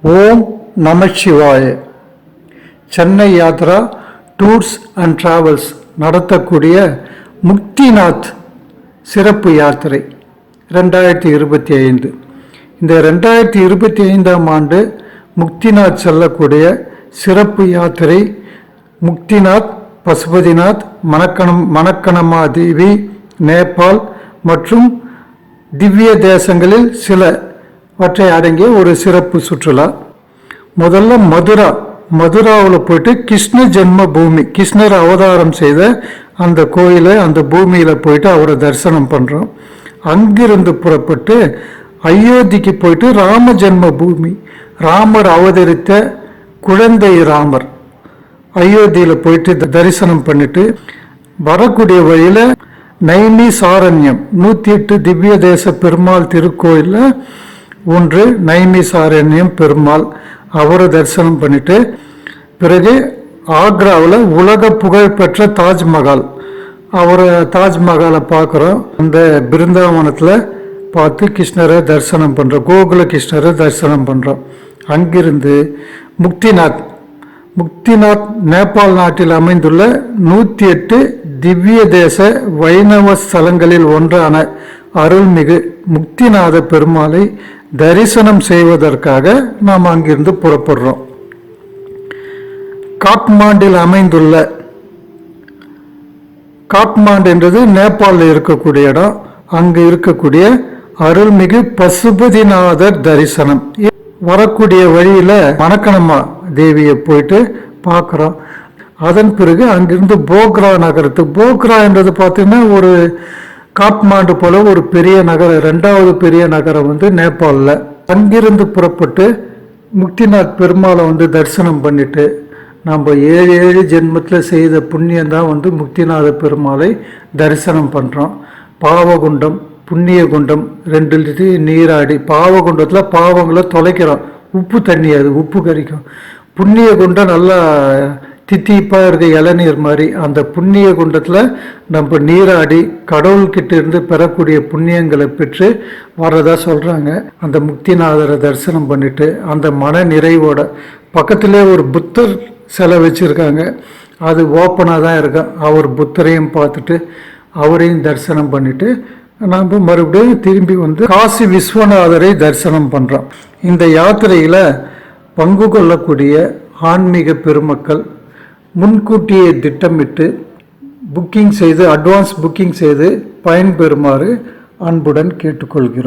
ஓம் நமச்சிவாய. Chennai Yatra tours and travels நடத்தக்கூடிய முக்திநாத் சிறப்பு யாத்திரை 2025. இந்த 2025ஆம் ஆண்டு முக்திநாத் செல்லக்கூடிய சிறப்பு யாத்திரை முக்திநாத், பசுபதிநாத், மணக்கணமா தேவி, நேபாள் மற்றும் திவ்ய தேசங்களில் சிலவற்றை அடங்கிய ஒரு சிறப்பு சுற்றுலா. முதல்ல மதுராவில் போயிட்டு கிருஷ்ண ஜென்ம பூமி, கிருஷ்ணர் அவதாரம் செய்த அந்த கோயிலை, அந்த பூமியில் போயிட்டு அவரை தரிசனம் பண்ணுறோம். அங்கிருந்து புறப்பட்டு அயோத்திக்கு போயிட்டு ராம ஜென்ம பூமி, ராமர் அவதரித்த குழந்தை ராமர் அயோத்தியில் போயிட்டு தரிசனம் பண்ணிட்டு வரக்கூடிய வழியில் நைமி சாரண்யம் 108 திவ்ய தேச பெருமாள் திருக்கோயிலில் ஒன்று நைமி சாரண்யம் பெருமாள், அவரை தரிசனம் பண்ணிட்டு பிறகு ஆக்ராவில் உலக புகழ்பெற்ற தாஜ்மஹால், தாஜ்மஹாலை பார்க்குறோம். அந்த பிருந்தாவனத்தில் பார்த்து கிருஷ்ணரை தரிசனம் பண்ணுறோம், கோகுல கிருஷ்ணரை தரிசனம் பண்ணுறோம். அங்கிருந்து முக்திநாத் நேபாள் நாட்டில் அமைந்துள்ள 108 திவ்ய தேச வைணவ ஸ்தலங்களில் ஒன்றான அருள்மிகு முக்திநாத பெருமாளை தரிசனம் செய்வதற்காக நாம் அங்கிருந்து புறப்படுறோம். காட்மாண்டில் அமைந்துள்ள, காட்மாண்டு என்றது நேபாளில் இருக்கக்கூடிய இடம், அங்கு இருக்கக்கூடிய அருள்மிகு பசுபதிநாதர் தரிசனம். வரக்கூடிய வழியில மணக்கணமா தேவியை போயிட்டு பார்க்குறோம். அதன் பிறகு அங்கிருந்து போக்ரா நகரத்துக்கு, போக்ரா என்றது பார்த்தீங்கன்னா ஒரு காட்மாண்டு போல ஒரு பெரிய நகரம், 2வது பெரிய நகரம் நேபாளில். அங்கிருந்து புறப்பட்டு முக்திநாத் பெருமாளை தரிசனம் பண்ணிட்டு நம்ம 7 ஜென்மத்தில் செய்த புண்ணியம்தான் முக்திநாத பெருமாளை தரிசனம் பண்ணுறோம். பாவகுண்டம், புண்ணிய குண்டம் 2 நீராடி, பாவகுண்டத்தில் பாவங்களை தொலைக்கிறோம், உப்பு தண்ணி, அது உப்பு கரிக்கும். புண்ணிய குண்டம் நல்லா தித்திப்பாக இருக்க இளநீர் மாதிரி, அந்த புண்ணிய குண்டத்தில் நம்ம நீராடி கடவுள்கிட்ட இருந்து பெறக்கூடிய புண்ணியங்களை பெற்று வர்றதா சொல்கிறாங்க. அந்த முக்திநாதரை தரிசனம் பண்ணிட்டு அந்த மன நிறைவோட பக்கத்திலே ஒரு புத்தர் சிலை வச்சுருக்காங்க, அது ஓப்பனாக தான் இருக்கும். அவர் புத்தரையும் பார்த்துட்டு அவரையும் தரிசனம் பண்ணிட்டு நாம் மறுபடியும் திரும்பி காசி விஸ்வநாதரை தரிசனம் பண்ணுறோம். இந்த யாத்திரையில் பங்கு கொள்ளக்கூடிய ஆன்மீக பெருமக்கள் முன்கூட்டியே திட்டமிட்டு அட்வான்ஸ் புக்கிங் செய்து பயன்பெறுமாறு அன்புடன் கேட்டுக்கொள்கிறோம்.